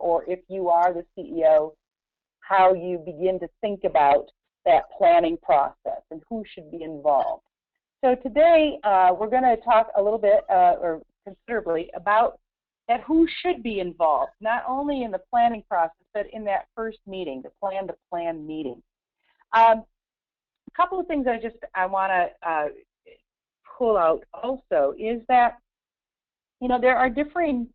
or if you are the CEO, how you begin to think about that planning process and who should be involved. So today we're going to talk a little bit, or considerably, about that who should be involved, not only in the planning process, but in that first meeting, the plan-to-plan meeting. A couple of things I want to pull out also is that, you know, there are differing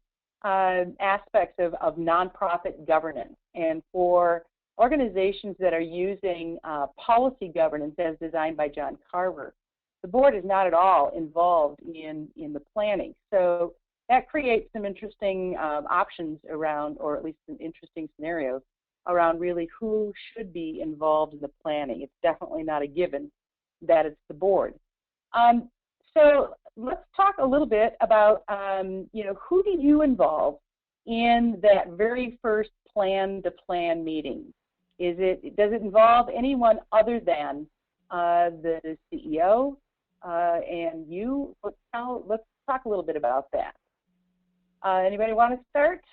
aspects of nonprofit governance, and for organizations that are using policy governance as designed by John Carver, the board is not at all involved in the planning. So that creates some interesting options around, or at least some interesting scenarios around really who should be involved in the planning. It's definitely not a given that it's the board. So let's talk a little bit about, you know, who do you involve in that very first plan-to-plan meeting? Does it involve anyone other than the CEO and you? Let's talk a little bit about that. Anybody want to start?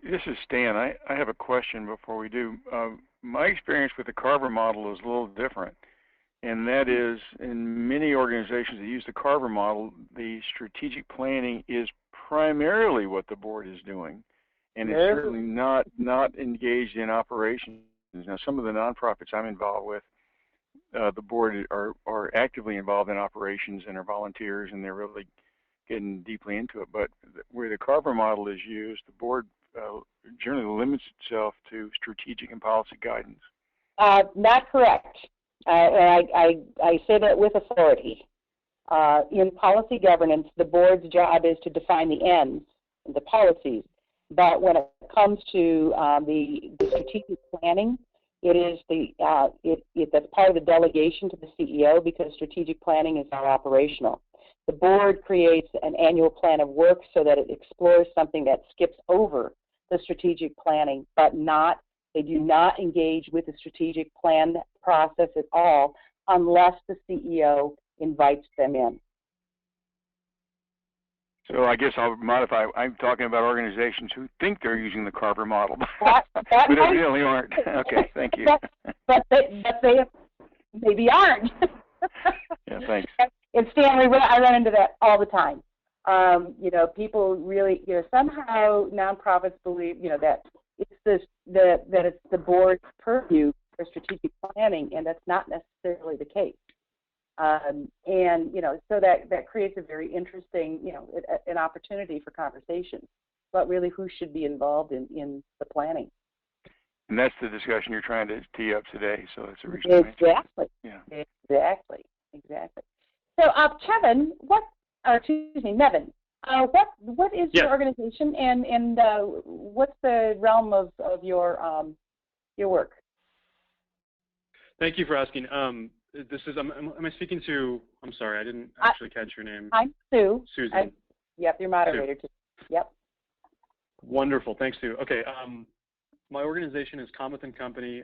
This is Stan. I have a question before we do. My experience with the Carver model is a little different, and that is in many organizations that use the Carver model, the strategic planning is primarily what the board is doing, and it's certainly not engaged in operations. Now, some of the nonprofits I'm involved with, the board are actively involved in operations and are volunteers, and they're really getting deeply into it. But where the Carver model is used, the board generally limits itself to strategic and policy guidance. Not correct. I say that with authority. In policy governance, the board's job is to define the ends, the policies. But when it comes to the strategic planning, it is that's part of the delegation to the CEO, because strategic planning is not operational. The board creates an annual plan of work so that it explores something that skips over the strategic planning, but they do not engage with the strategic plan process at all unless the CEO invites them in. So I guess I'll modify. I'm talking about organizations who think they're using the Carver model, but they really aren't. Okay, thank you. But they maybe aren't. Yeah, thanks. And Stanley, I run into that all the time. You know, people really, you know, somehow nonprofits believe, you know, that it's that it's the board's purview for strategic planning, and that's not necessarily the case. And you know, so that creates a very interesting, you know, an opportunity for conversation. But really, who should be involved in the planning? And that's the discussion you're trying to tee up today. So that's a reason. Exactly. Yeah. Exactly. So, Kevin, Nevin, what is your organization, and what's the realm of your work? Thank you for asking. This is am I speaking to? I'm sorry, I didn't actually catch your name. I'm Sue. Susan. Yep, your moderator too. Yep. Wonderful. Thanks, Sue. Okay. My organization is Cometh & Company.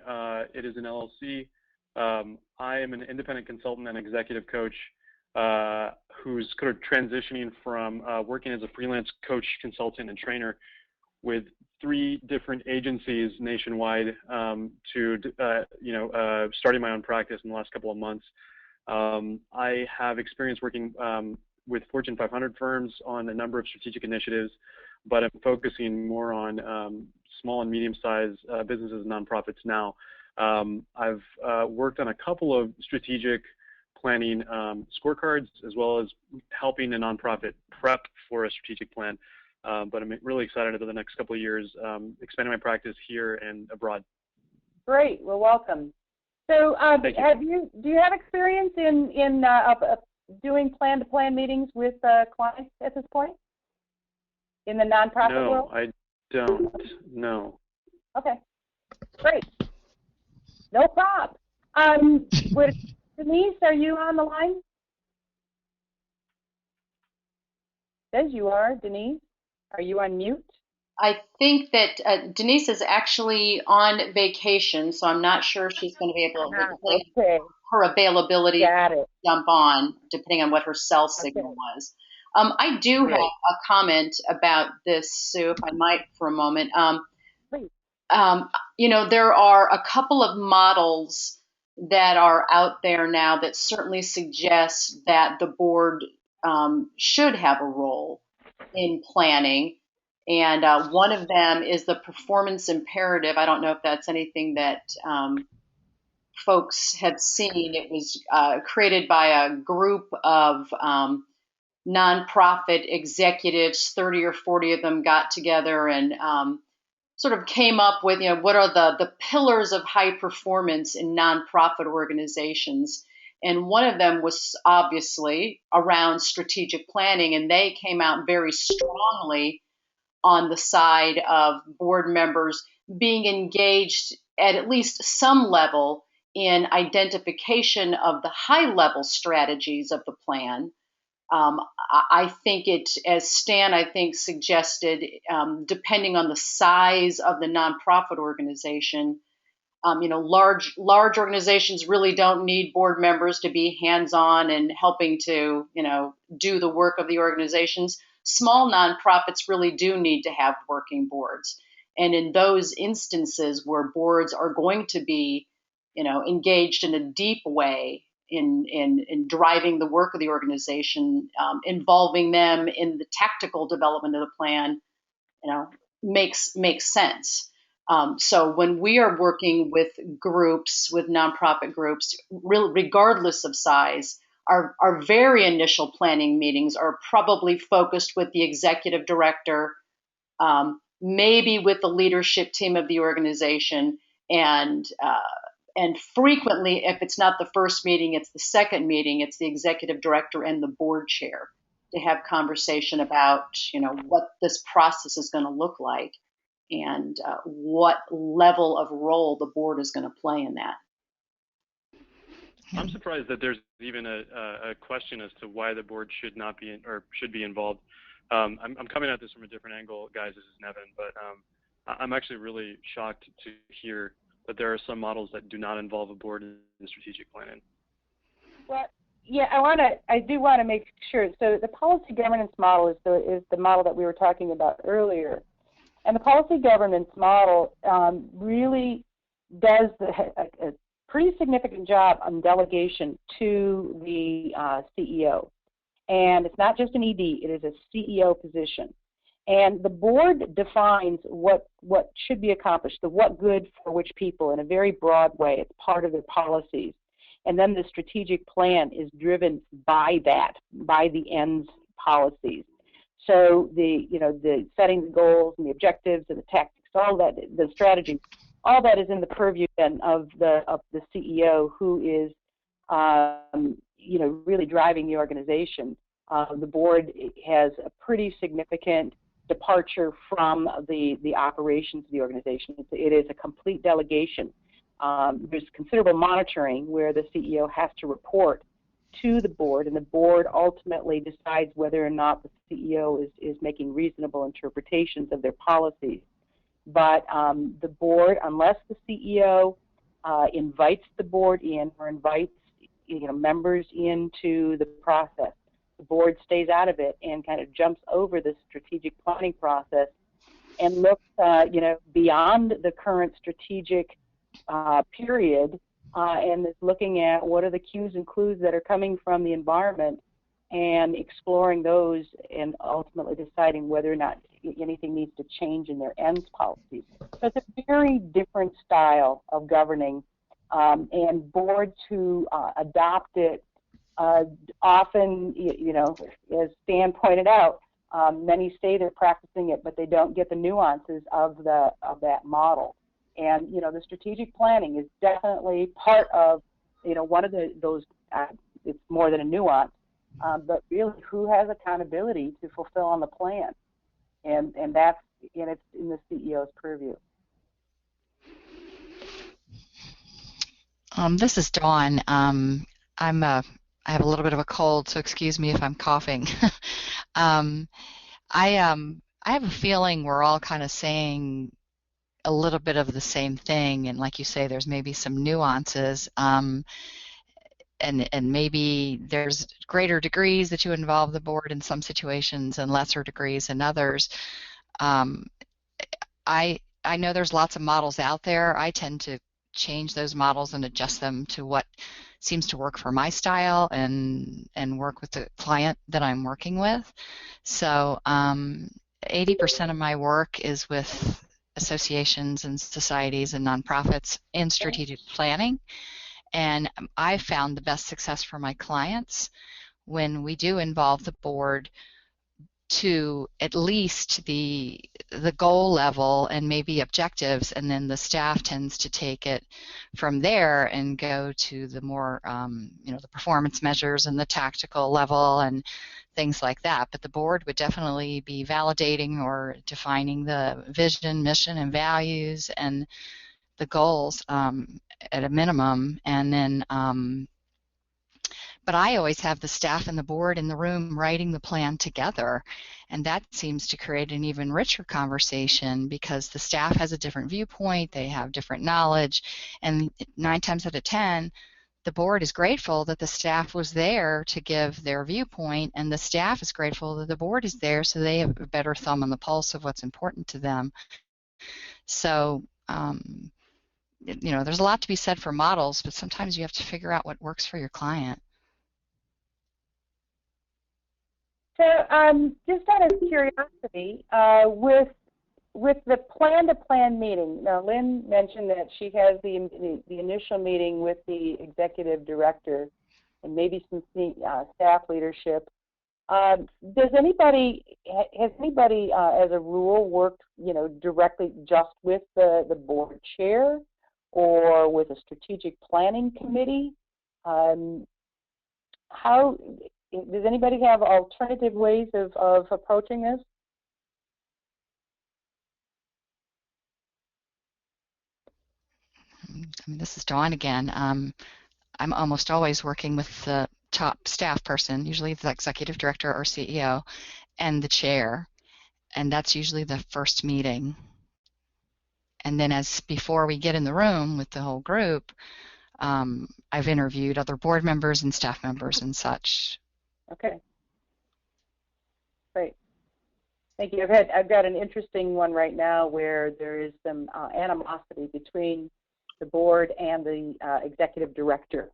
It is an LLC. I am an independent consultant and executive coach who's kind of transitioning from working as a freelance coach, consultant, and trainer with 3 different agencies nationwide to starting my own practice in the last couple of months. I have experience working with Fortune 500 firms on a number of strategic initiatives, but I'm focusing more on small and medium-sized businesses and nonprofits now. I've worked on a couple of strategic planning scorecards, as well as helping a nonprofit prep for a strategic plan. But I'm really excited over the next couple of years expanding my practice here and abroad. Great. Well, welcome. So, do you have experience in doing plan-to-plan meetings with clients at this point in the nonprofit world? No, I don't. No. Okay. Great. No problem. Denise, are you on the line? Says you are, Denise. Are you on mute? I think that Denise is actually on vacation, so I'm not sure she's going to be able to her availability to jump on, depending on what her cell signal was. I do have Great. a comment about this, Sue, if I might, for a moment. Please. There are a couple of models that are out there now that certainly suggest that the board should have a role in planning. And one of them is the performance imperative. I don't know if that's anything that folks have seen. It was created by a group of nonprofit executives. 30 or 40 of them got together and sort of came up with, what are the pillars of high performance in nonprofit organizations. And one of them was obviously around strategic planning, and they came out very strongly on the side of board members being engaged at least some level in identification of the high level strategies of the plan. I think it, as Stan, I think, suggested, depending on the size of the nonprofit organization, large organizations really don't need board members to be hands-on and helping to, do the work of the organizations. Small nonprofits really do need to have working boards. And in those instances where boards are going to be, engaged in a deep way in driving the work of the organization, involving them in the tactical development of the plan, makes sense. So when we are working with groups, with nonprofit groups, regardless of size, our very initial planning meetings are probably focused with the executive director, maybe with the leadership team of the organization, and frequently, if it's not the first meeting, it's the second meeting, it's the executive director and the board chair to have conversation about, what this process is going to look like and what level of role the board is going to play in that. I'm surprised that there's even a question as to why the board should not be or should be involved. I'm coming at this from a different angle, guys. This is Nevin, but I'm actually really shocked to hear that there are some models that do not involve a board in strategic planning. Well, yeah, I do want to make sure. So the policy governance model is the model that we were talking about earlier, and the policy governance model really does a pretty significant job on delegation to the CEO, and it's not just an ED; it is a CEO position. And the board defines what should be accomplished, the what good for which people in a very broad way. It's part of their policies. And then the strategic plan is driven by that, by the ends policies. So the setting the goals and the objectives and the tactics, all that, the strategy, all that is in the purview then of the CEO, who is really driving the organization. The board has a pretty significant departure from the operations of the organization. It is a complete delegation. There's considerable monitoring where the CEO has to report to the board, and the board ultimately decides whether or not the CEO is making reasonable interpretations of their policies. But the board, unless the CEO invites the board in or invites members into the process, the board stays out of it and kind of jumps over the strategic planning process and looks, beyond the current strategic period and is looking at what are the cues and clues that are coming from the environment and exploring those and ultimately deciding whether or not anything needs to change in their ends policies. So it's a very different style of governing, and boards who adopt it often, as Stan pointed out, many say they're practicing it, but they don't get the nuances of that model. And the strategic planning is definitely part of one of those. It's more than a nuance, but really, who has accountability to fulfill on the plan, and that's it's in the CEO's purview. This is Dawn. I have a little bit of a cold, so excuse me if I'm coughing. I have a feeling we're all kind of saying a little bit of the same thing, and like you say, there's maybe some nuances. and maybe there's greater degrees that you involve the board in some situations and lesser degrees in others. I know there's lots of models out there. I tend to change those models and adjust them to what seems to work for my style and work with the client that I'm working with. So 80% of my work is with associations and societies and nonprofits in strategic planning. And I found the best success for my clients when we do involve the board to at least the goal level and maybe objectives, and then the staff tends to take it from there and go to the more the performance measures and the tactical level and things like that. But the board would definitely be validating or defining the vision, mission, and values and the goals at a minimum, and then but I always have the staff and the board in the room writing the plan together, and that seems to create an even richer conversation because the staff has a different viewpoint, they have different knowledge, and 9 times out of 10, the board is grateful that the staff was there to give their viewpoint, and the staff is grateful that the board is there so they have a better thumb on the pulse of what's important to them. So, there's a lot to be said for models, but sometimes you have to figure out what works for your client. So, just out of curiosity, with the plan-to-plan meeting, now Lynn mentioned that she has the initial meeting with the executive director and maybe some staff leadership. Has anybody, as a rule, worked, directly just with the board chair or with a strategic planning committee? How does anybody have alternative ways of approaching this? This is Dawn again. I'm almost always working with the top staff person, usually the executive director or CEO, and the chair, and that's usually the first meeting. And then before we get in the room with the whole group, I've interviewed other board members and staff members and such. Okay. Great. Thank you. I've got an interesting one right now where there is some animosity between the board and the executive director,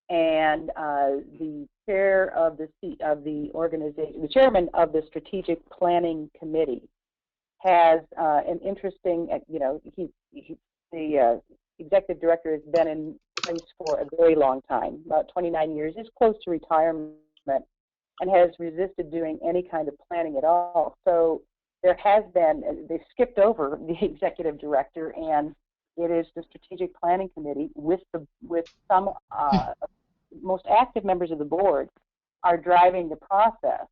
and the chair of the organization, the chairman of the strategic planning committee, has an interesting. The executive director has been in place for a very long time, about 29 years. Is close to retirement, and has resisted doing any kind of planning at all. So there has been, they skipped over the executive director, and it is the strategic planning committee with some most active members of the board are driving the process.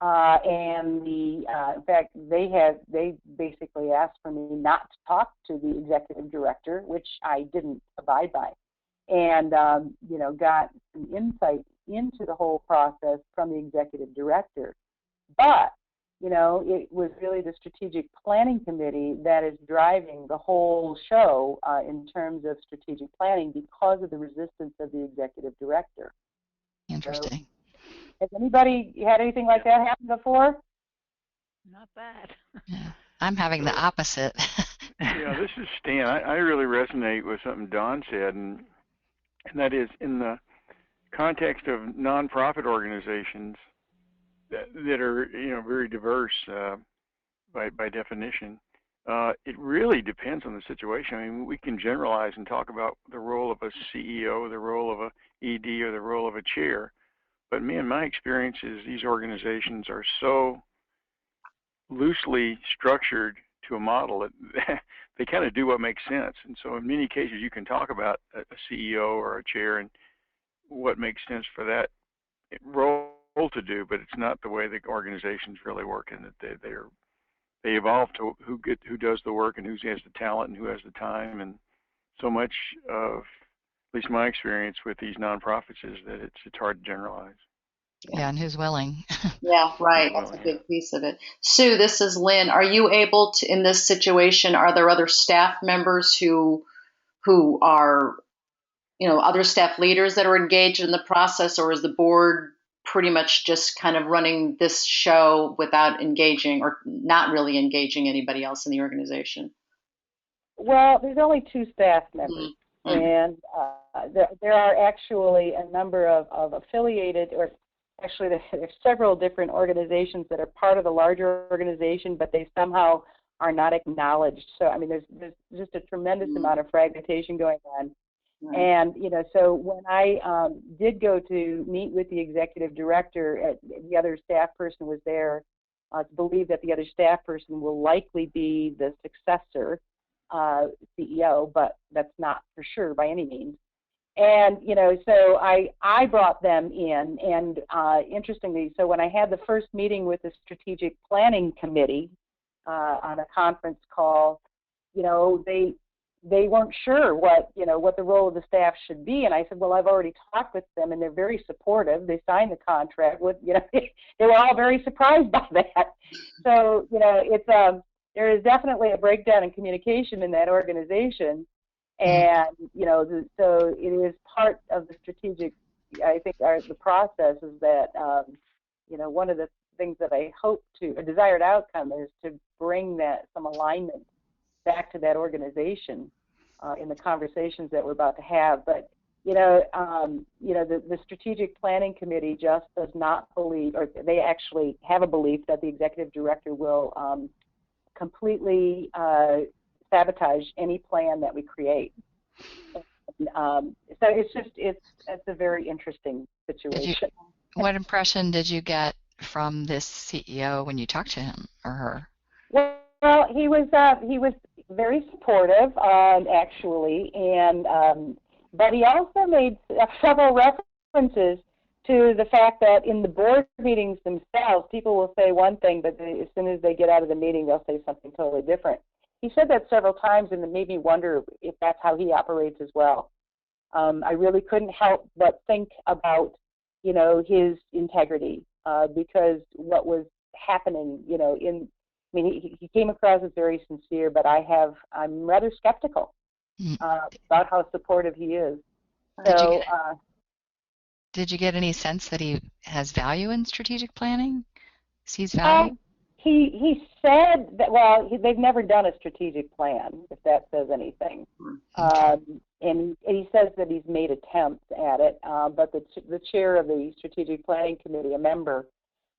And in fact, they basically asked for me not to talk to the executive director, which I didn't abide by, and got some insight into the whole process from the executive director. But it was really the strategic planning committee that is driving the whole show in terms of strategic planning because of the resistance of the executive director. Interesting. So, has anybody had anything like that happen before? Not bad. Yeah, I'm having the opposite. Yeah, this is Stan. I really resonate with something Dawn said, and that is in the context of nonprofit organizations that are very diverse by definition. It really depends on the situation. I mean, we can generalize and talk about the role of a CEO, the role of a ED, or the role of a chair. But my experience is these organizations are so loosely structured to a model that they kind of do what makes sense. And so in many cases, you can talk about a CEO or a chair and what makes sense for that role to do, but it's not the way the organizations really work, and that they evolve to who does the work and who has the talent and who has the time. And so much of, at least my experience with these nonprofits, is that it's hard to generalize. Yeah, and who's willing? Yeah, right. That's a big piece of it. Sue, this is Lynn. Are you able to, in this situation, are there other staff members who are other staff leaders that are engaged in the process, or is the board pretty much just kind of running this show without engaging or not really engaging anybody else in the organization? Well, there's only 2 staff members, Mm-hmm. and there are actually a number of affiliated, or actually there's several different organizations that are part of the larger organization, but they somehow are not acknowledged. So, I mean, there's just a tremendous amount of fragmentation going on. Right. And, so when I did go to meet with the executive director, the other staff person was there. It's believed that the other staff person will likely be the successor CEO, but that's not for sure by any means. And, so I brought them in, and interestingly, so when I had the first meeting with the strategic planning committee on a conference call, they weren't sure what the role of the staff should be, and I said, well, I've already talked with them, and they're very supportive. They signed the contract with, they were all very surprised by that. So, it's there is definitely a breakdown in communication in that organization, and so it is part of the strategic. I think the process is that one of the things that I hope to, a desired outcome is to bring that some alignment back to that organization in the conversations that we're about to have. But the strategic planning committee just does not believe, or they actually have a belief that the executive director will completely sabotage any plan that we create. So it's a very interesting situation. What impression did you get from this CEO when you talked to him or her? Well, he was very supportive, actually, and but he also made several references to the fact that in the board meetings themselves, people will say one thing, but as soon as they get out of the meeting, they'll say something totally different. He said that several times, and it made me wonder if that's how he operates as well. I really couldn't help but think about, his integrity, because what was happening, he came across as very sincere, but I'm rather skeptical about how supportive he is. Did you get any sense that he has value in strategic planning? Sees value? He said that, well, they've never done a strategic plan, if that says anything. And he says that he's made attempts at it, but the chair of the strategic planning committee, a member,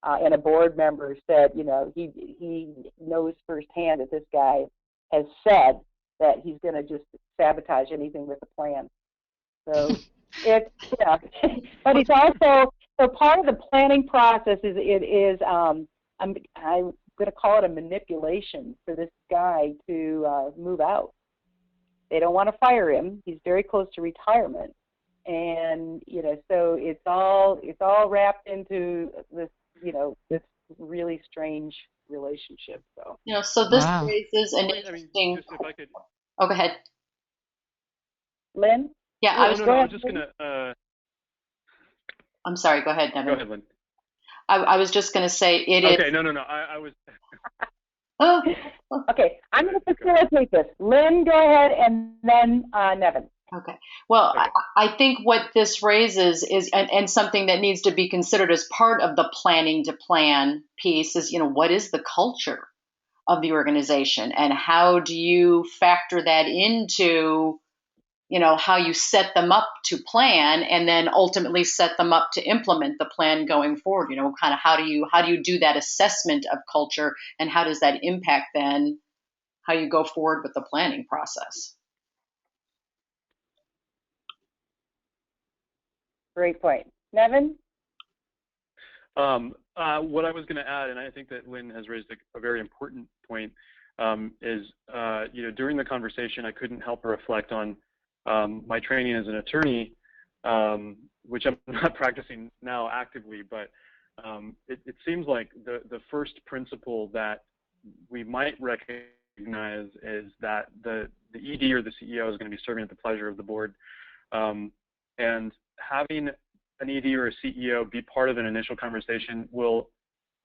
and a board member said, he knows firsthand that this guy has said that he's going to just sabotage anything with the plan. So it's, but it's also, so part of the planning process is, I'm going to call it a manipulation for this guy to move out. They don't want to fire him. He's very close to retirement. And, so it's all wrapped into this, this really strange relationship. So, so this raises an interesting. Just if I could. Oh, go ahead. Lynn? Yeah, I was just going to. I'm sorry. Go ahead, Nevin. Go ahead, Lynn. I was just going to say it is. Okay, no. I was. Oh. Okay, I'm going to facilitate this. Lynn, go ahead, and then Nevin. Okay. Well, okay. I think what this raises is, and something that needs to be considered as part of the planning to plan piece is, what is the culture of the organization, and how do you factor that into, how you set them up to plan, and then ultimately set them up to implement the plan going forward. Kind of how do you do that assessment of culture, and how does that impact then how you go forward with the planning process? Great point. Nevin? What I was going to add, and I think that Lynn has raised a very important point, is, during the conversation, I couldn't help but reflect on my training as an attorney, which I'm not practicing now actively, but it seems like the first principle that we might recognize is that the ED or the CEO is going to be serving at the pleasure of the board. And having an ED or a CEO be part of an initial conversation will,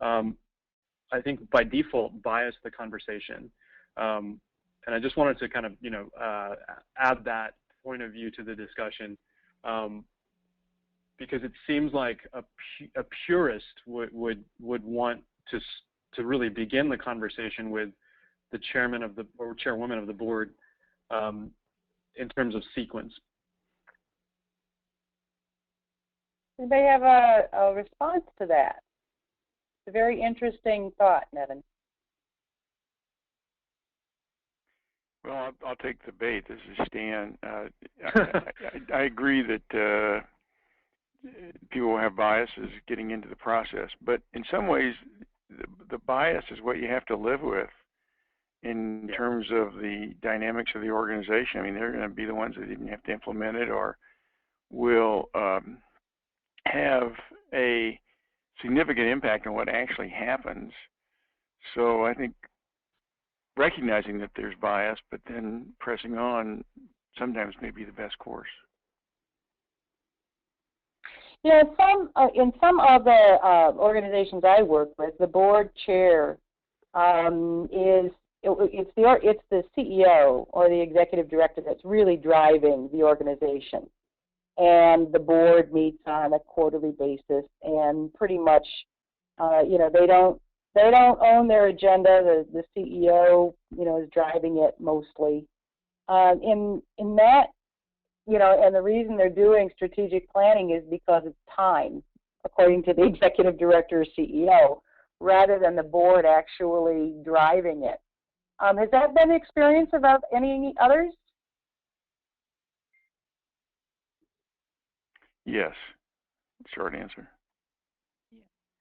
I think, by default, bias the conversation. And I just wanted to kind of, add that point of view to the discussion, because it seems like a purist would want to really begin the conversation with the chairman of the or chairwoman of the board in terms of sequence. Anybody have a response to that? It's a very interesting thought, Nevin. Well, I'll take the bait. This is Stan. I agree that people have biases getting into the process, but in some ways, the bias is what you have to live with in terms of the dynamics of the organization. I mean, they're going to be the ones that didn't have to implement it or will have a significant impact on what actually happens. So I think recognizing that there's bias, but then pressing on sometimes may be the best course. You know, in some of the organizations I work with, the board chair it's the CEO or the executive director that's really driving the organization, and the board meets on a quarterly basis, and pretty much, you know, they don't own their agenda. The CEO, you know, is driving it mostly. In that, you know, and the reason they're doing strategic planning is because it's time, according to the executive director or CEO, rather than the board actually driving it. Has that been the experience of any others? Yes, short answer.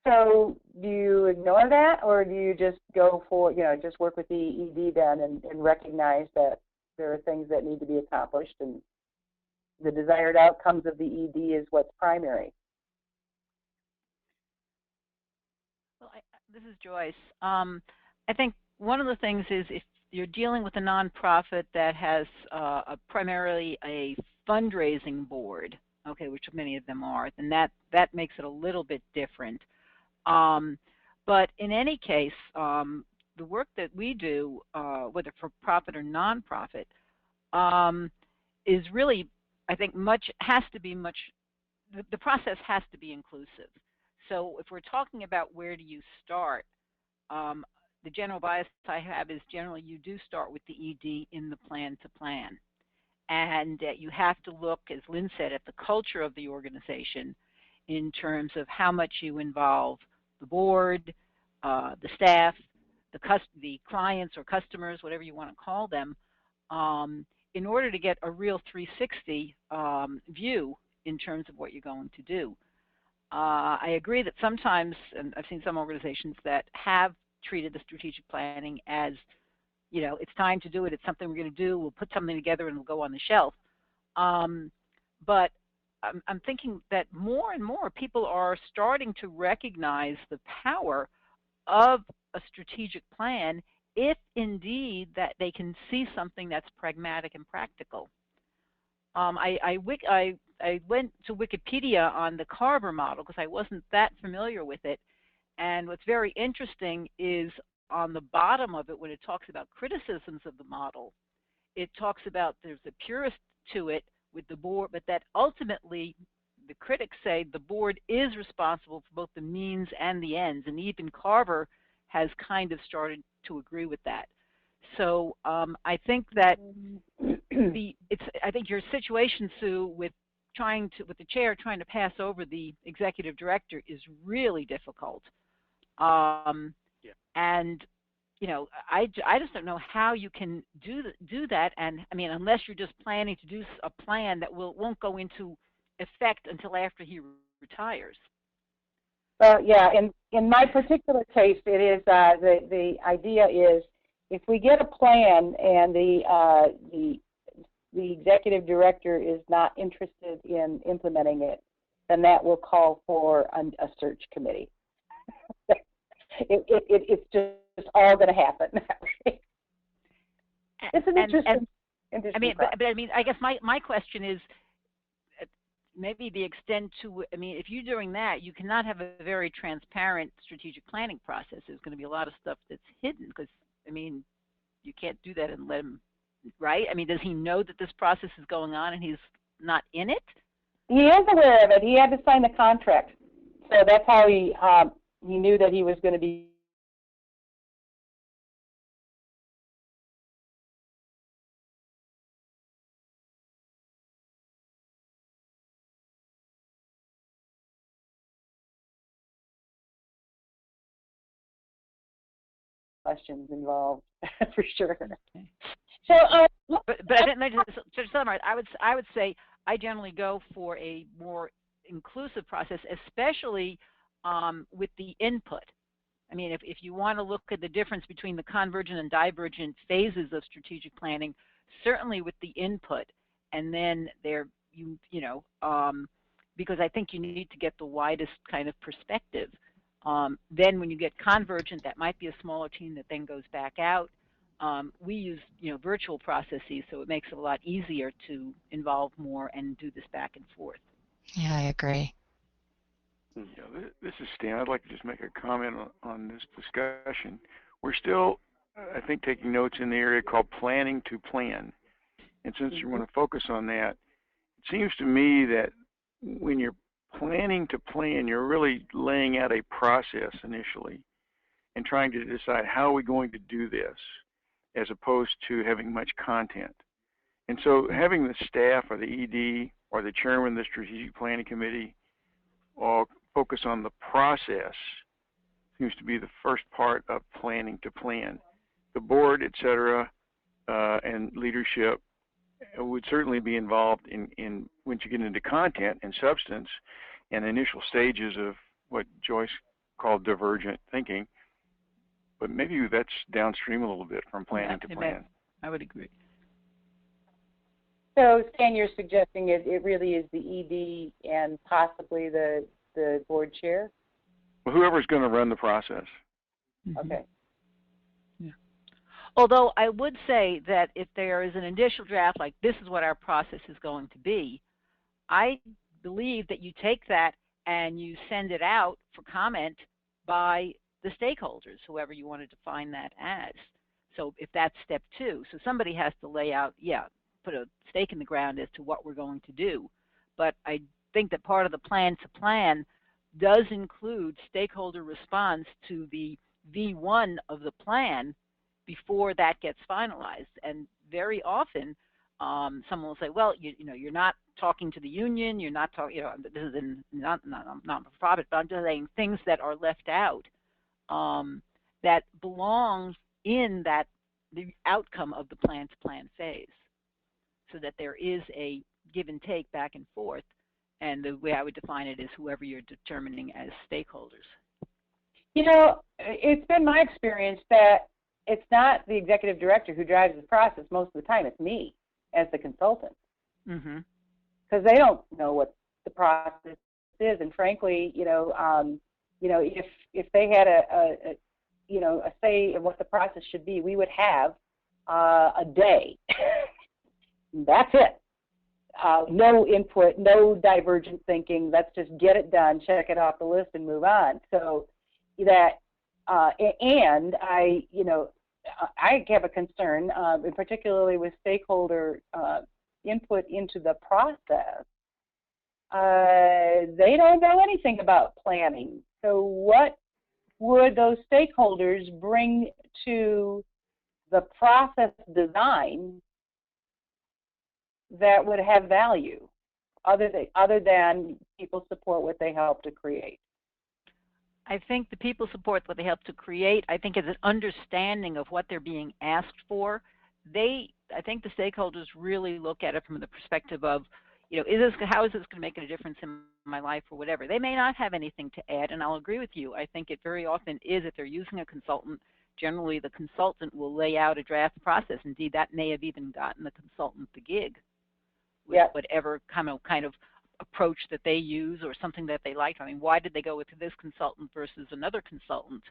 So do you ignore that, or do you just go for, you know, just work with the ED then and recognize that there are things that need to be accomplished and the desired outcomes of the ED is what's primary? Well, this is Joyce. I think one of the things is if you're dealing with a nonprofit that has primarily a fundraising board, okay, which many of them are, then that makes it a little bit different. But in any case, the work that we do, whether for profit or nonprofit, is really, I think, the process has to be inclusive. So if we're talking about where do you start, the general bias I have is generally you do start with the ED in the plan to plan. And you have to look, as Lynn said, at the culture of the organization in terms of how much you involve the board, the staff, the clients or customers, whatever you want to call them, in order to get a real 360 view in terms of what you're going to do. I agree that sometimes, and I've seen some organizations that have treated the strategic planning as, you know, it's time to do it, it's something we're going to do, we'll put something together and it'll go on the shelf. But I'm thinking that more and more people are starting to recognize the power of a strategic plan if indeed that they can see something that's pragmatic and practical. I went to Wikipedia on the Carver model because I wasn't that familiar with it. And what's very interesting is on the bottom of it, when it talks about criticisms of the model, it talks about there's a purist to it with the board, but that ultimately the critics say the board is responsible for both the means and the ends. And even Carver has kind of started to agree with that. So I think that I think your situation, Sue, with the chair trying to pass over the executive director is really difficult. And you know, I just don't know how you can do that. And I mean, unless you're just planning to do a plan that won't go into effect until after he retires. Well, yeah. In my particular case, it is the idea is if we get a plan and the executive director is not interested in implementing it, then that will call for a search committee. It's just all going to happen that way. It's an interesting I mean, but I mean, I guess my question is maybe the extent to, I mean, if you're doing that, you cannot have a very transparent strategic planning process. There's going to be a lot of stuff that's hidden because, I mean, you can't do that and let them right? I mean, does he know that this process is going on and he's not in it? He is aware of it. He had to sign the contract, so that's how he knew that he was going to be. Questions involved for sure. Okay. So, but I didn't to summarize. I would say I generally go for a more inclusive process, especially with the input. I mean, if you want to look at the difference between the convergent and divergent phases of strategic planning, certainly with the input, and then because I think you need to get the widest kind of perspective. Then when you get convergent, that might be a smaller team that then goes back out. We use virtual processes, so it makes it a lot easier to involve more and do this back and forth. Yeah, I agree. Yeah, this is Stan. I'd like to just make a comment on this discussion. We're still, I think, taking notes in the area called planning to plan. And since you want to focus on that, it seems to me that when you're planning to plan, you're really laying out a process initially and trying to decide how are we going to do this as opposed to having much content. And so having the staff or the ED or the chairman of the strategic planning committee all focus on the process seems to be the first part of planning to plan. The board, et cetera, and leadership would certainly be involved in once you get into content and substance and initial stages of what Joyce called divergent thinking. But maybe that's downstream a little bit from planning to plan. I would agree. So, Stan, you're suggesting it really is the ED and possibly the board chair? Well, whoever's going to run the process. Okay. Yeah. Although I would say that if there is an initial draft, like this is what our process is going to be, I believe that you take that and you send it out for comment by the stakeholders, whoever you want to define that as. So if that's step 2, so somebody has to lay out, put a stake in the ground as to what we're going to do. But I think that part of the plan to plan does include stakeholder response to the V1 of the plan before that gets finalized. And very often, someone will say, well, you're not talking to the union, you're not talking, this is not for profit, but I'm just saying things that are left out that belong in the outcome of the plan to plan phase, so that there is a give and take back and forth. And the way I would define it is whoever you're determining as stakeholders. It's been my experience that it's not the executive director who drives the process most of the time. It's me as the consultant. Because they don't know what the process is. And frankly, if they had a say in what the process should be, we would have a day. That's it. No input, no divergent thinking. Let's just get it done, check it off the list, and move on. So that, and I have a concern, and particularly with stakeholder input into the process. They don't know anything about planning. So what would those stakeholders bring to the process design that would have value other than people support what they help to create? I think the people support what they help to create. I think it's an understanding of what they're being asked for. I think the stakeholders really look at it from the perspective of, how is this going to make a difference in my life or whatever. They may not have anything to add, and I'll agree with you. I think it very often is, if they're using a consultant, generally the consultant will lay out a draft process. Indeed, that may have even gotten the consultant the gig with whatever kind of approach that they use or something that they like. I mean, why did they go with this consultant versus another consultant?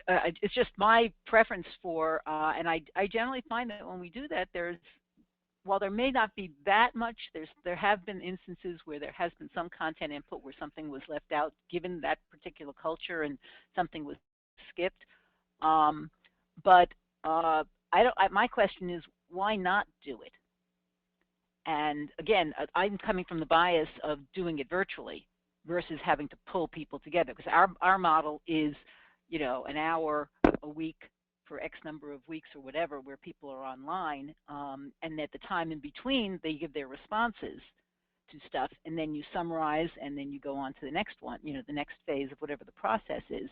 It's just my preference for, and I generally find that when we do that, while there may not be that much, there have been instances where there has been some content input where something was left out given that particular culture and something was skipped. But my question is, why not do it? And again, I'm coming from the bias of doing it virtually versus having to pull people together, because our model is, an hour a week for X number of weeks or whatever, where people are online, and at the time in between, they give their responses to stuff, and then you summarize, and then you go on to the next one, the next phase of whatever the process is,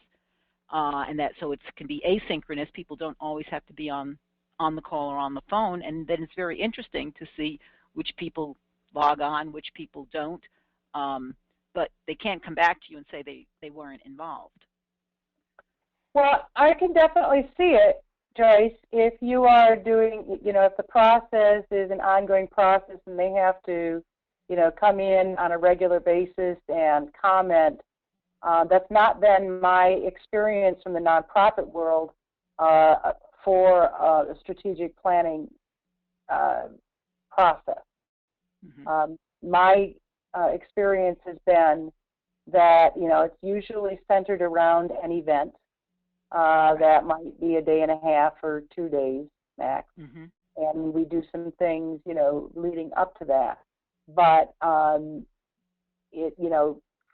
and that so it can be asynchronous. People don't always have to be on the call or on the phone, and then it's very interesting to see which people log on, which people don't, but they can't come back to you and say they weren't involved. Well, I can definitely see it, Joyce, if you are doing, if the process is an ongoing process and they have to, come in on a regular basis and comment. That's not been my experience from the nonprofit world for a strategic planning process. Mm-hmm. My experience has been that, it's usually centered around an event that might be a day and a half or 2 days max. Mm-hmm. And we do some things, leading up to that. But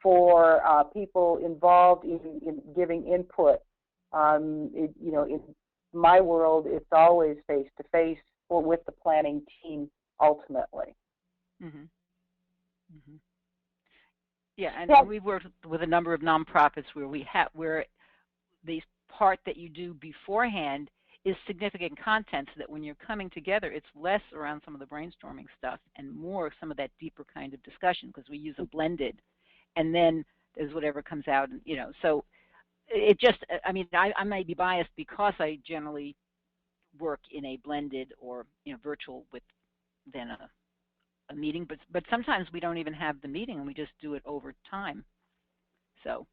for people involved in giving input, in my world, it's always face-to-face or with the planning team ultimately. Mm-hmm. Mm-hmm. Yeah, and we've worked with a number of nonprofits where the part that you do beforehand is significant content, so that when you're coming together, it's less around some of the brainstorming stuff and more some of that deeper kind of discussion, because we use a blended, and then there's whatever comes out, so it just, I might be biased because I generally work in a blended or virtual with then a meeting, but sometimes we don't even have the meeting and we just do it over time. So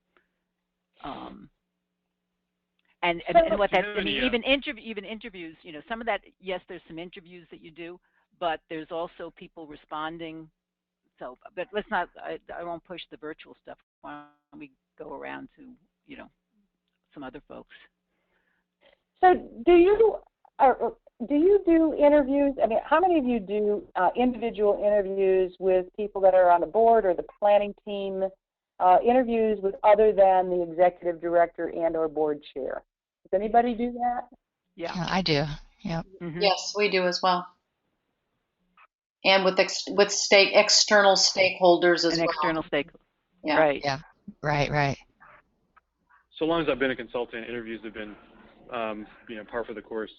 and what that, even interviews, some of that, yes, there's some interviews that you do, but there's also people responding. So, but let's not, I won't push the virtual stuff. Why don't we go around to, some other folks? So do you do interviews? How many of you do individual interviews with people that are on the board or the planning team, interviews with other than the executive director and or board chair? Does anybody do that? Yeah, I do. Yep. Mm-hmm. Yes, we do as well. And with external stakeholders as well. External stakeholders. Yeah. Right. Yeah. Right. So long as I've been a consultant, interviews have been, par for the course.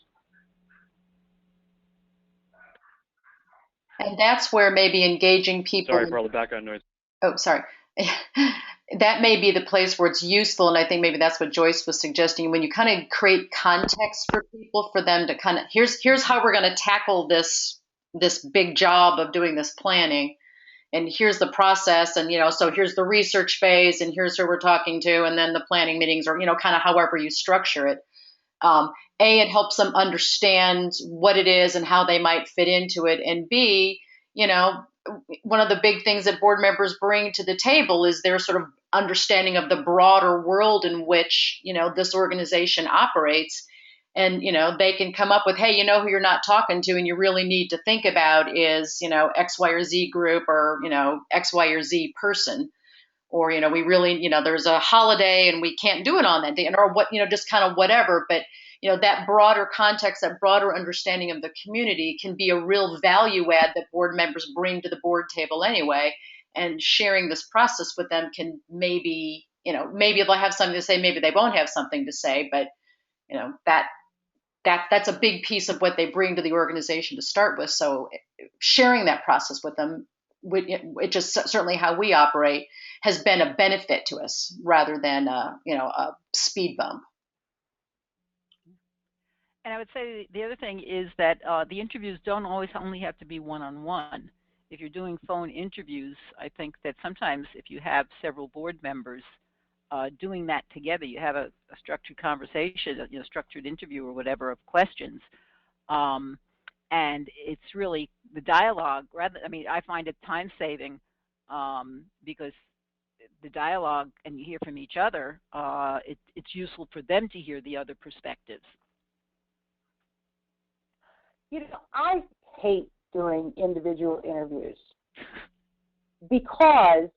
And that's where maybe engaging people. Sorry for all the background noise. Oh, sorry. That may be the place where it's useful, and I think maybe that's what Joyce was suggesting. When you kind of create context for people, for them to kind of, here's how we're going to tackle this big job of doing this planning, and here's the process, and so here's the research phase, and here's who we're talking to, and then the planning meetings, or kind of however you structure it. It helps them understand what it is and how they might fit into it, and B, one of the big things that board members bring to the table is their sort of understanding of the broader world in which, this organization operates. And, they can come up with, hey, who you're not talking to and you really need to think about is, X, Y, or Z group, or, X, Y, or Z person. Or, we really, there's a holiday and we can't do it on that day, or what, just kind of whatever. But, that broader context, that broader understanding of the community can be a real value add that board members bring to the board table anyway. And sharing this process with them can maybe they'll have something to say, maybe they won't have something to say, but, that's a big piece of what they bring to the organization to start with. So sharing that process with them, which is certainly how we operate, has been a benefit to us rather than a speed bump. And I would say the other thing is that the interviews don't always only have to be one-on-one. If you're doing phone interviews, I think that sometimes if you have several board members doing that together, you have a structured conversation, structured interview or whatever of questions. And it's really the dialogue. I find it time-saving because the dialogue, and you hear from each other, it's useful for them to hear the other perspectives. You know, I hate doing individual interviews because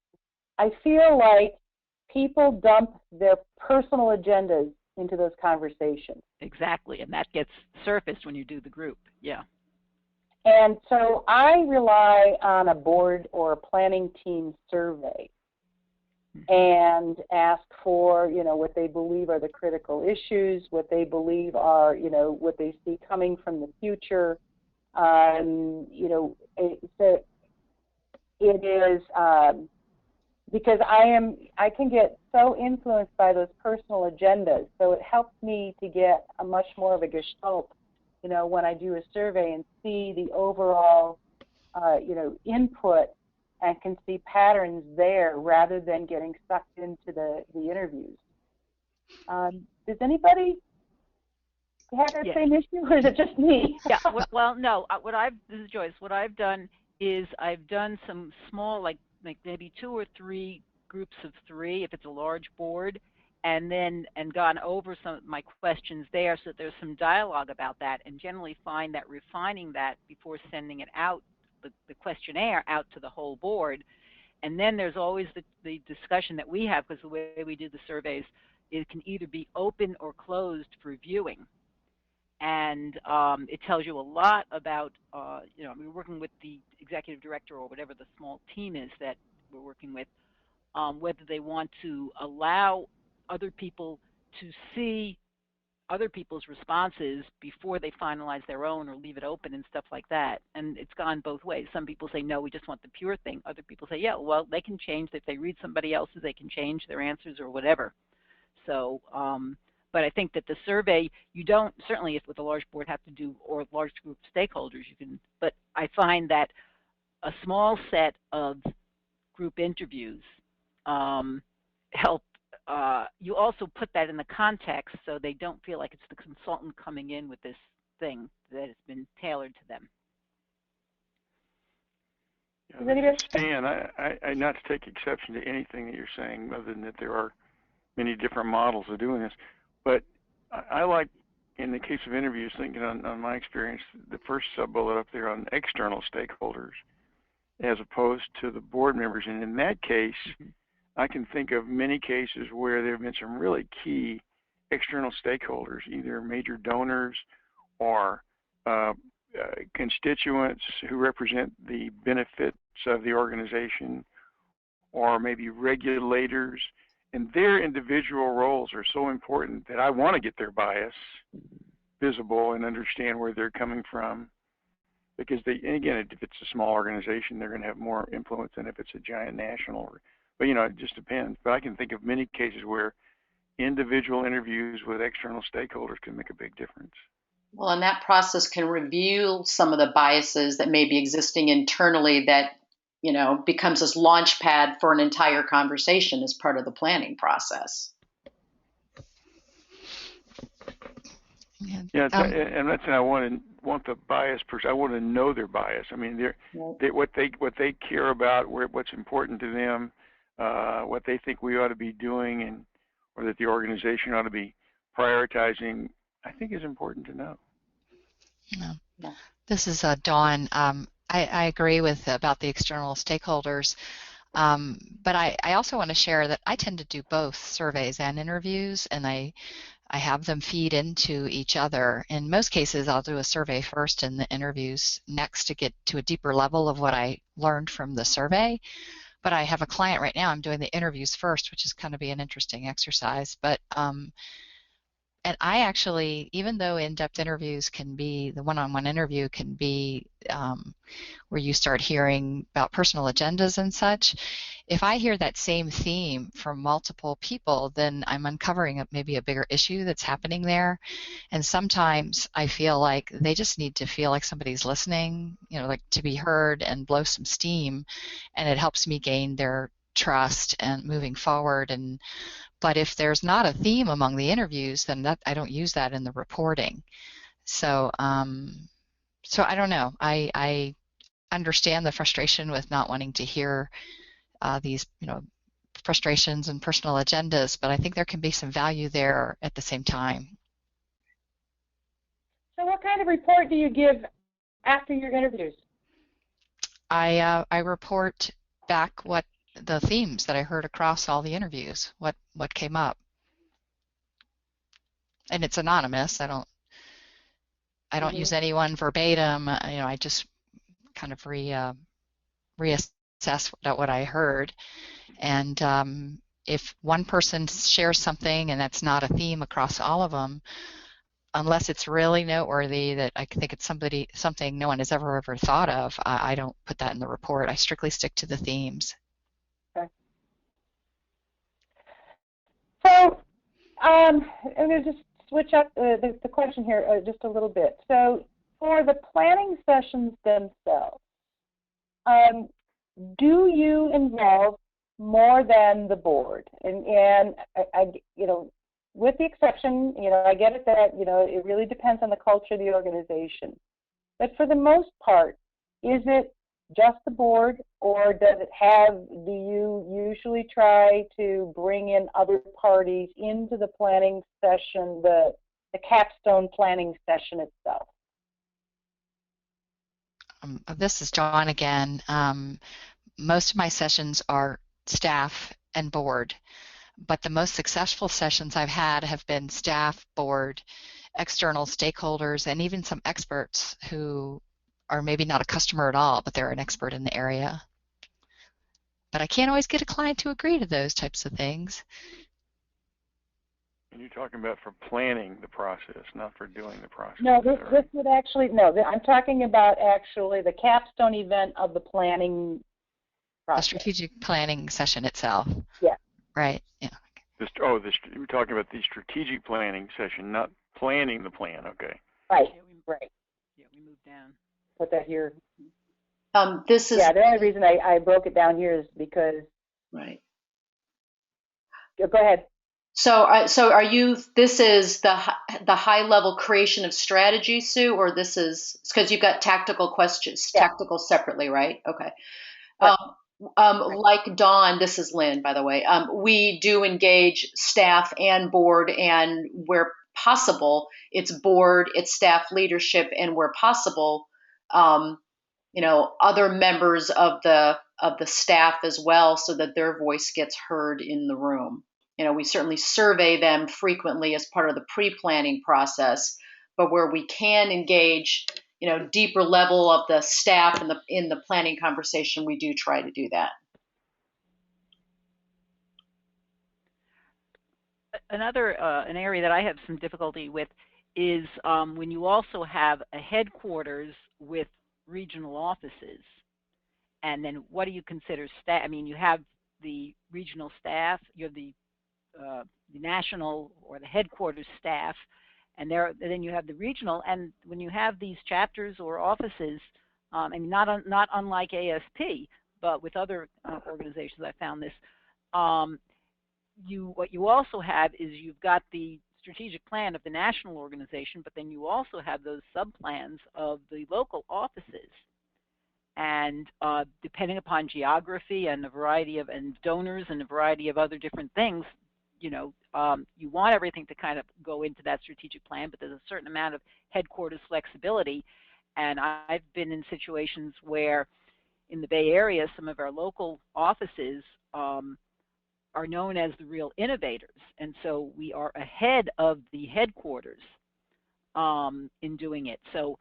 I feel like people dump their personal agendas into those conversations. Exactly, and that gets surfaced when you do the group. Yeah. And so I rely on a board or a planning team survey and ask for, you know, what they believe are the critical issues, what they believe are, you know, what they see coming from the future. You know, it is because I can get so influenced by those personal agendas. So it helps me to get a much more of a gestalt, you know, when I do a survey and see the overall, you know, input and can see patterns there rather than getting sucked into the interviews. Does anybody have that same issue, or is it just me? Yeah. Well, no. This is Joyce. What I've done is I've done some small, like maybe 2 or 3 groups of 3, if it's a large board, and gone over some of my questions there, so that there's some dialogue about that, and generally find that refining that before sending it out, the questionnaire out to the whole board. And then there's always the discussion that we have, because the way we do the surveys, it can either be open or closed for viewing. And it tells you a lot about, you know, we're working with the executive director or whatever the small team is that we're working with, whether they want to allow other people to see other people's responses before they finalize their own, or leave it open and stuff like that. And it's gone both ways. Some people say, no, we just want the pure thing. Other people say, yeah, well, they can change. If they read somebody else's, they can change their answers or whatever. So, but I think that the survey, you don't, certainly if with a large board have to do, or a large group of stakeholders, you can, but I find that a small set of group interviews help. You also put that in the context, so they don't feel like it's the consultant coming in with this thing that has been tailored to them. Yeah, Stan, I not to take exception to anything that you're saying, other than that there are many different models of doing this, but I like, in the case of interviews, thinking on my experience, the first sub-bullet up there on external stakeholders as opposed to the board members. And in that case, I can think of many cases where there have been some really key external stakeholders, either major donors or constituents who represent the benefits of the organization, or maybe regulators, and their individual roles are so important that I want to get their bias visible and understand where they're coming from. Because and again, if it's a small organization, they're going to have more influence than if it's a giant national. But, you know, it just depends. But I can think of many cases where individual interviews with external stakeholders can make a big difference. Well, and that process can reveal some of the biases that may be existing internally that, you know, becomes this launch pad for an entire conversation as part of the planning process. Yeah, and that's what I want the bias person. I want to know their bias. I mean, what they care about, what's important to them, what they think we ought to be doing, and or that the organization ought to be prioritizing, I think is important to know. Yeah. This is Dawn. I agree with about the external stakeholders, but I also want to share that I tend to do both surveys and interviews, and I have them feed into each other. In most cases, I'll do a survey first and the interviews next to get to a deeper level of what I learned from the survey. But I have a client right now, I'm doing the interviews first, which is going to be an interesting exercise. But and I actually, even though in-depth interviews can be, the one-on-one interview can be where you start hearing about personal agendas and such, if I hear that same theme from multiple people, then I'm uncovering maybe a bigger issue that's happening there. And sometimes I feel like they just need to feel like somebody's listening, you know, like to be heard and blow some steam, and it helps me gain their trust and moving forward. But if there's not a theme among the interviews, then I don't use that in the reporting. So so I don't know. I understand the frustration with not wanting to hear these, you know, frustrations and personal agendas, but I think there can be some value there at the same time. So what kind of report do you give after your interviews? I report back what the themes that I heard across all the interviews, what came up. And it's anonymous. I don't use anyone verbatim. I just kind of reassess what I heard. And if one person shares something and that's not a theme across all of them, unless it's really noteworthy that I think it's something no one has ever thought of, I don't put that in the report. I strictly stick to the themes. Okay. So I'm going to just switch up the question here just a little bit. So for the planning sessions themselves, do you involve more than the board? And I with the exception, I get it that, it really depends on the culture of the organization. But for the most part, is it just the board, or do you usually try to bring in other parties into the planning session, the capstone planning session itself? This is Dawn again. Most of my sessions are staff and board, but the most successful sessions I've had have been staff, board, external stakeholders, and even some experts who are maybe not a customer at all, but they're an expert in the area. But I can't always get a client to agree to those types of things. And you're talking about for planning the process, not for doing the process. No, this would actually, no, I'm talking about actually the capstone event of the planning process. The strategic planning session itself. Yeah. Right, yeah. We're talking about the strategic planning session, not planning the plan, okay. Right, right. Yeah, we moved down. Put that here. This is... Yeah, the only reason I broke it down here is because... Right. Go ahead. So are you, this is the high level creation of strategy, Sue, or this is, because you've got tactical questions, yeah. Tactical separately, right? Okay. Right. Like Dawn, this is Lynn, by the way, we do engage staff and board, and where possible, it's board, it's staff leadership, and where possible, other members of the staff as well, so that their voice gets heard in the room. We certainly survey them frequently as part of the pre-planning process, but where we can engage, deeper level of the staff in the planning conversation, we do try to do that. Another an area that I have some difficulty with is when you also have a headquarters with regional offices, and then what do you consider staff? I mean, you have the regional staff, you have the national or the headquarters staff, and then you have the regional. And when you have these chapters or offices, and not unlike ASP, but with other organizations, I found this. What you also have is you've got the strategic plan of the national organization, but then you also have those sub-plans of the local offices. And depending upon geography and a variety of donors and a variety of other different things, you want everything to kind of go into that strategic plan, but there's a certain amount of headquarters flexibility. And I've been in situations where in the Bay Area, some of our local offices are known as the real innovators. And so we are ahead of the headquarters in doing it. So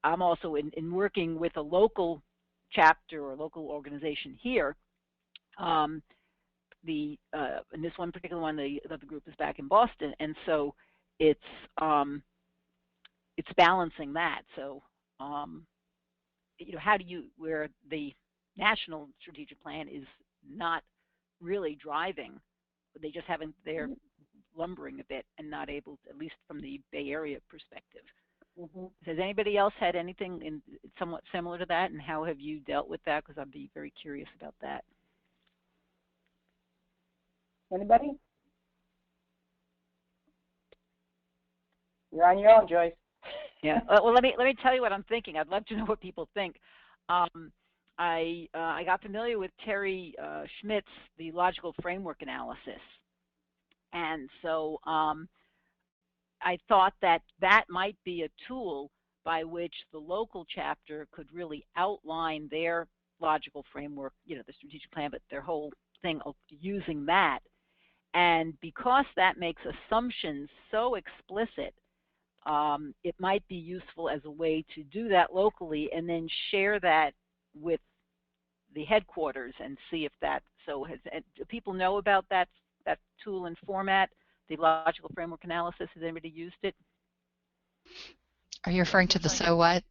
I'm also in working with a local chapter or local organization here. In this one particular one, the group is back in Boston, and so it's balancing that. So how do you, where the national strategic plan is not really driving, they just haven't, they're lumbering a bit and not able to, at least from the Bay Area perspective. Mm-hmm. Has anybody else had anything somewhat similar to that, and how have you dealt with that? Because I'd be very curious about that. Anybody? You're on your own, Joyce. Yeah. Well, let me tell you what I'm thinking. I'd love to know what people think. I got familiar with Terry Schmidt's the logical framework analysis, and so I thought that might be a tool by which the local chapter could really outline their logical framework, the strategic plan, but their whole thing using that. And because that makes assumptions so explicit, it might be useful as a way to do that locally and then share that with the headquarters and see if that, do people know about that tool and format, the logical framework analysis? Has anybody used it? Are you referring to the so what?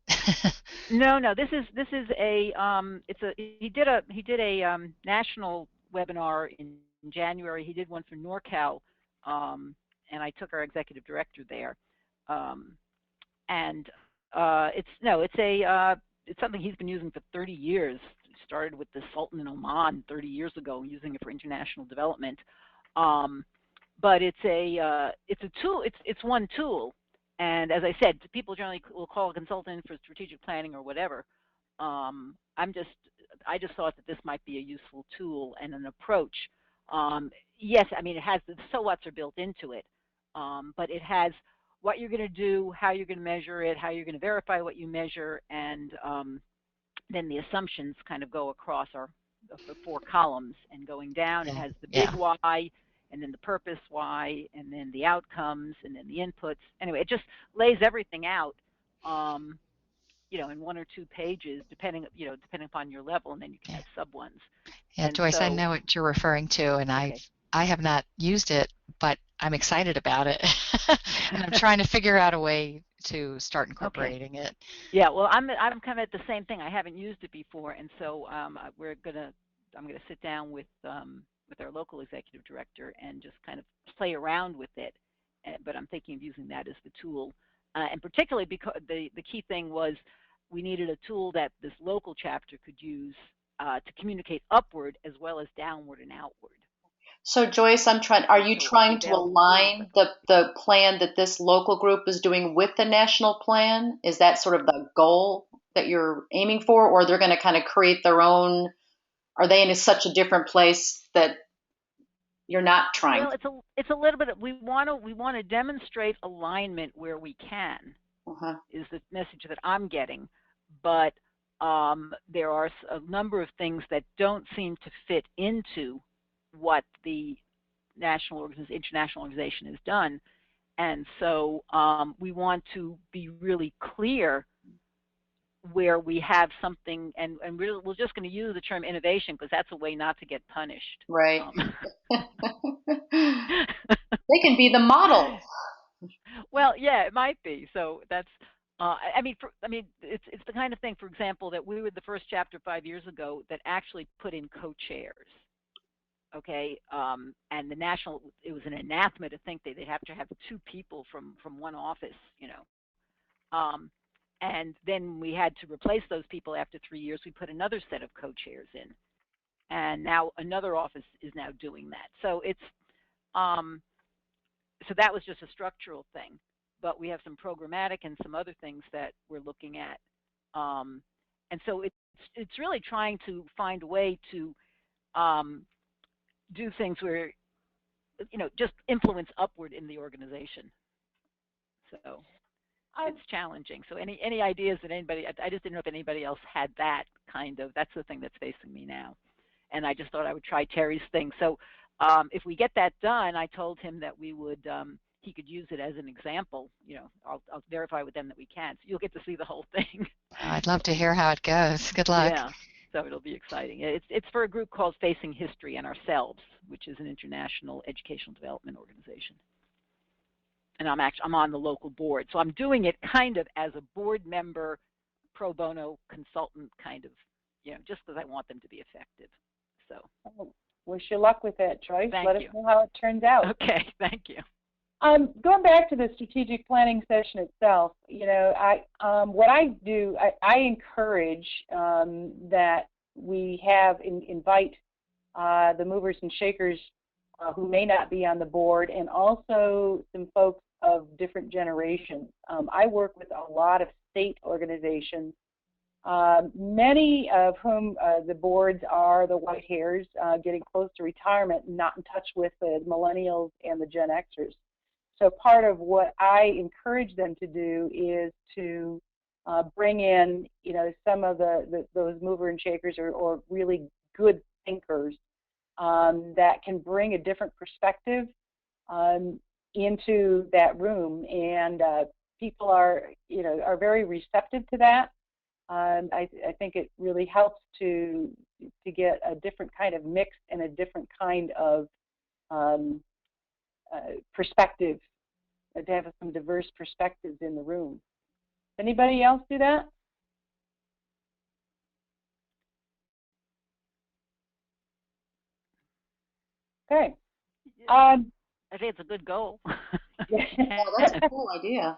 No, this is a he did a national webinar in January. He did one for NorCal, and I took our executive director there. It's something he's been using for 30 years. Started with the Sultan in Oman 30 years ago, using it for international development. But it's a tool. It's one tool. And as I said, people generally will call a consultant for strategic planning or whatever. I just thought that this might be a useful tool and an approach. Yes, I mean, it has the so what's are built into it, but it has what you're going to do, how you're going to measure it, how you're going to verify what you measure, and then the assumptions kind of go across the 4 columns, and going down, it has the big why, and then the purpose why, and then the outcomes, and then the inputs. Anyway, it just lays everything out, in 1 or 2 pages, depending upon your level, and then you can have sub ones. Yeah, Joyce, I know what you're referring to, and I have not used it, but I'm excited about it, and I'm trying to figure out a way to start incorporating it. Yeah, well, I'm kind of at the same thing. I haven't used it before, and so I'm gonna sit down with our local executive director and just kind of play around with it. But I'm thinking of using that as the tool, and particularly because the key thing was we needed a tool that this local chapter could use to communicate upward as well as downward and outward. So Joyce, are you trying to align the plan that this local group is doing with the national plan? Is that sort of the goal that you're aiming for, or they're going to kind of create their own? Are they in such a different place that you're not trying? Well, it's a little bit. We want to demonstrate alignment where we can. Is the message that I'm getting, but there are a number of things that don't seem to fit into what the international organization has done, and so we want to be really clear where we have something, and we're just going to use the term innovation because that's a way not to get punished. Right. They can be the model. Well, yeah, it might be. So that's. It's the kind of thing, for example, that we were the first chapter 5 years ago that actually put in co-chairs. Okay, and the national, it was an anathema to think they'd have to have 2 people from one office, and then we had to replace those people after 3 years. We put another set of co-chairs in, and now another office is now doing that. So it's, so that was just a structural thing, but we have some programmatic and some other things that we're looking at, and so it's really trying to find a way to do things where, just influence upward in the organization. So it's challenging. So any ideas that I just didn't know if anybody else had that kind of, that's the thing that's facing me now. And I just thought I would try Terry's thing. So if we get that done, I told him that we would, he could use it as an example. I'll verify with them that we can. So you'll get to see the whole thing. I'd love to hear how it goes. Good luck. Yeah. So it'll be exciting. It's for a group called Facing History and Ourselves, which is an international educational development organization. And I'm on the local board, so I'm doing it kind of as a board member, pro bono consultant, kind of, just because I want them to be effective. So wish you luck with that, Joyce. Let us know how it turns out. Okay, thank you. Going back to the strategic planning session itself, what I do, I encourage that we invite the movers and shakers who may not be on the board, and also some folks of different generations. I work with a lot of state organizations, many of whom the boards are the white hairs getting close to retirement and not in touch with the millennials and the Gen Xers. So part of what I encourage them to do is to bring in, some of those mover and shakers or really good thinkers that can bring a different perspective into that room, and people are very receptive to that. I think it really helps to get a different kind of mix and a different kind of perspective, to have some diverse perspectives in the room. Anybody else do that? Okay. I think it's a good goal. Yeah, that's a cool idea.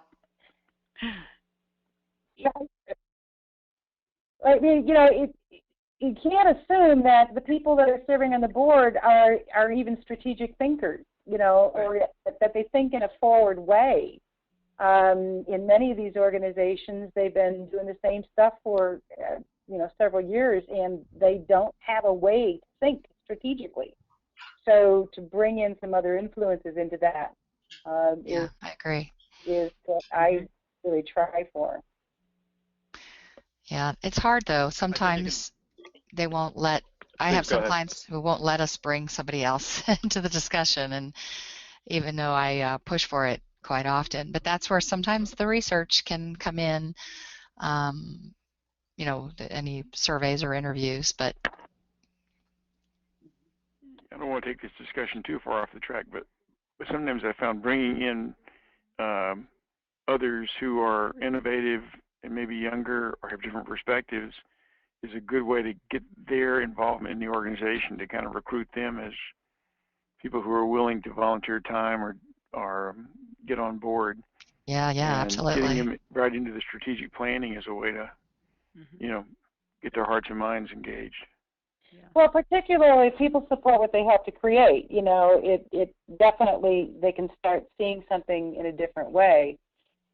I mean, you can't assume that the people that are serving on the board are even strategic thinkers, or that they think in a forward way. In many of these organizations, they've been doing the same stuff for, several years, and they don't have a way to think strategically. So to bring in some other influences into that Yeah, I agree. is what I really try for. Yeah, it's hard though. Sometimes they won't let, I have some clients who won't let us bring somebody else into the discussion, and even though I push for it quite often, but that's where sometimes the research can come in, any surveys or interviews, but I don't want to take this discussion too far off the track, but sometimes I found bringing in others who are innovative and maybe younger or have different perspectives is a good way to get their involvement in the organization, to kind of recruit them as people who are willing to volunteer time or get on board. Yeah, absolutely. Getting them right into the strategic planning is a way to, get their hearts and minds engaged. Yeah. Well, particularly if people support what they have to create, it definitely, they can start seeing something in a different way.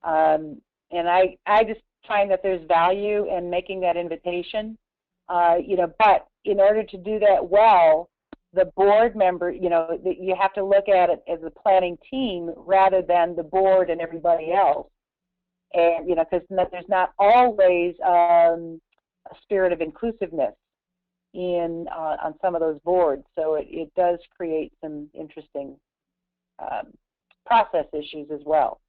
And I just find that there's value in making that invitation, but in order to do that well, the board member, you have to look at it as a planning team rather than the board and everybody else. And, because there's not always a spirit of inclusiveness on some of those boards. So it does create some interesting process issues as well.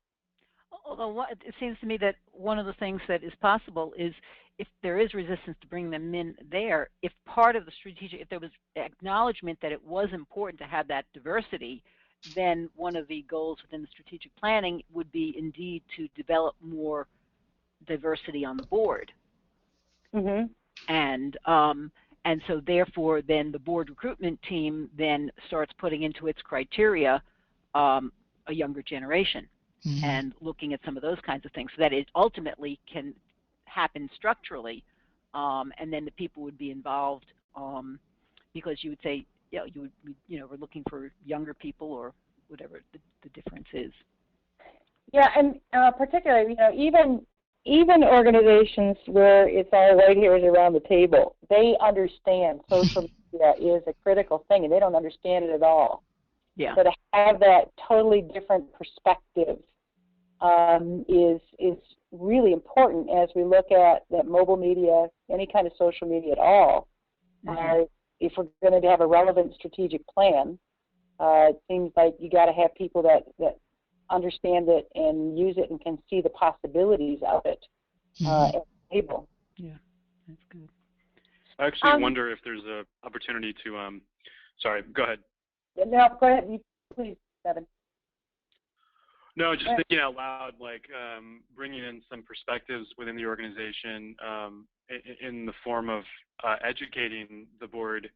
Although it seems to me that one of the things that is possible is, if there is resistance to bring them in there, if part of the strategic, if there was acknowledgement that it was important to have that diversity, then one of the goals within the strategic planning would be indeed to develop more diversity on the board. Mm-hmm. And so therefore then the board recruitment team then starts putting into its criteria a younger generation. Mm-hmm. And looking at some of those kinds of things, so that it ultimately can happen structurally, and then the people would be involved, because you would say, we're looking for younger people or whatever the difference is. Yeah, and particularly, even organizations where it's all white hairs around the table, they understand social media is a critical thing, and they don't understand it at all. Yeah. So to have that totally different perspective is really important as we look at that mobile media, any kind of social media at all. Mm-hmm. If we're going to have a relevant strategic plan, it seems like you got to have people that understand it and use it and can see the possibilities of it at the table. Yeah, that's good. I actually wonder if there's an opportunity to, sorry, go ahead. No, go ahead, please, Devin. No, just thinking out loud, like bringing in some perspectives within the organization in the form of educating the board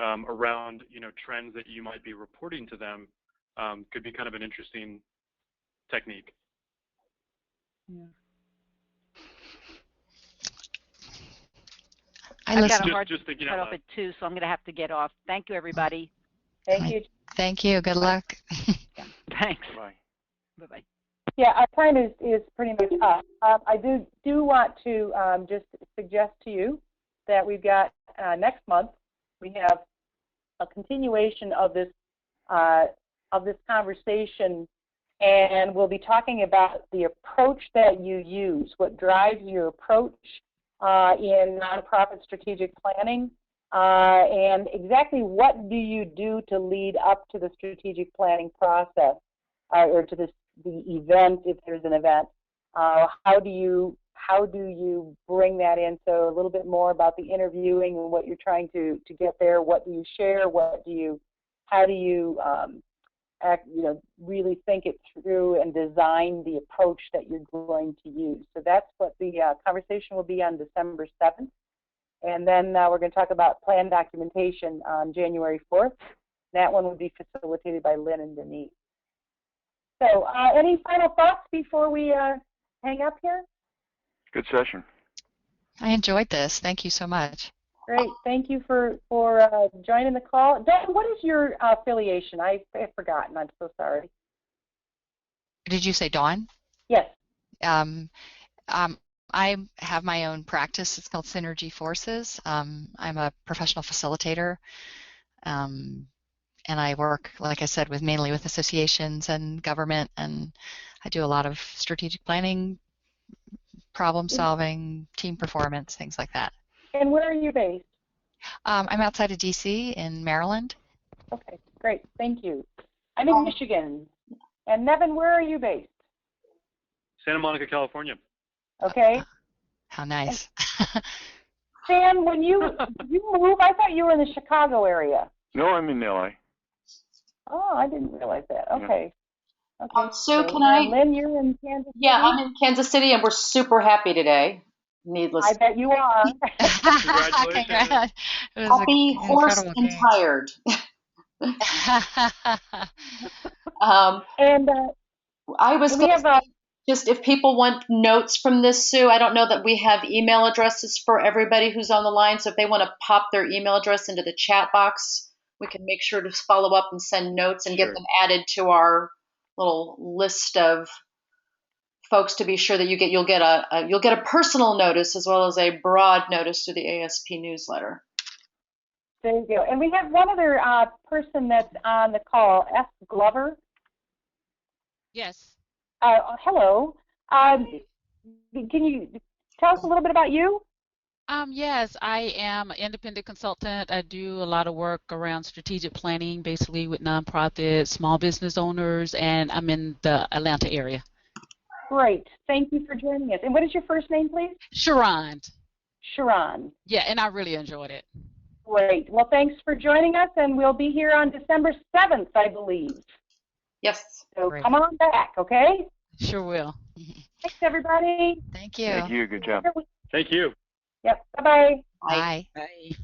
around, trends that you might be reporting to them could be kind of an interesting technique. Yeah. I've got a hard just thinking cut out off loud. at 2, so I'm going to have to get off. Thank you, everybody. Thank you. Thank you. Good luck. Yeah. Thanks. Bye. Bye-bye. Yeah, our time is pretty much up. I do want to just suggest to you that we've got next month we have a continuation of this conversation and we'll be talking about the approach that you use, what drives your approach in nonprofit strategic planning, and exactly what do you do to lead up to the strategic planning process, or to the event, if there's an event. How do you bring that in? So a little bit more about the interviewing and what you're trying to get there. What do you share? How do you really think it through and design the approach that you're going to use? So that's what the conversation will be on December 7th. And then we're going to talk about plan documentation on January 4th. That one will be facilitated by Lynn and Denise. So any final thoughts before we hang up here? Good session. I enjoyed this. Thank you so much. Great. Thank you for joining the call. Dawn, what is your affiliation? I've forgotten. I'm so sorry. Did you say Dawn? Yes. I have my own practice. It's called Synergy Forces. I'm a professional facilitator, and I work, like I said, mainly with associations and government, and I do a lot of strategic planning, problem solving, team performance, things like that. And where are you based? I'm outside of DC in Maryland. Okay, great. Thank you. I'm in Michigan. And Nevin, where are you based? Santa Monica, California. Okay. How nice. Stan, when you move, I thought you were in the Chicago area. No, I'm in LA. Oh, I didn't realize that. Okay. Okay. Sue, can I? Lynn, you're in Kansas City? Yeah, I'm in Kansas City, and we're super happy today. Needless. I bet you are. Congratulations. Happy, hoarse, and tired. And I was going to say, just if people want notes from this, Sue, I don't know that we have email addresses for everybody who's on the line, so if they want to pop their email address into the chat box, we can make sure to follow up and send notes and get them added to our little list of folks to be sure that you'll get a personal notice as well as a broad notice through the ASP newsletter. There you go. And we have one other person that's on the call, S. Glover. Yes. Hello. Can you tell us a little bit about you? Yes, I am an independent consultant. I do a lot of work around strategic planning, basically with nonprofits, small business owners, and I'm in the Atlanta area. Great. Thank you for joining us. And what is your first name, please? Sharon. Sharon. Yeah, and I really enjoyed it. Great. Well, thanks for joining us, and we'll be here on December 7th, I believe. Yes. So Great. come on back, okay? Sure will. Thanks, everybody. Thank you. Thank you. Good job. Thank you. Yep. Bye-bye. Bye. Bye.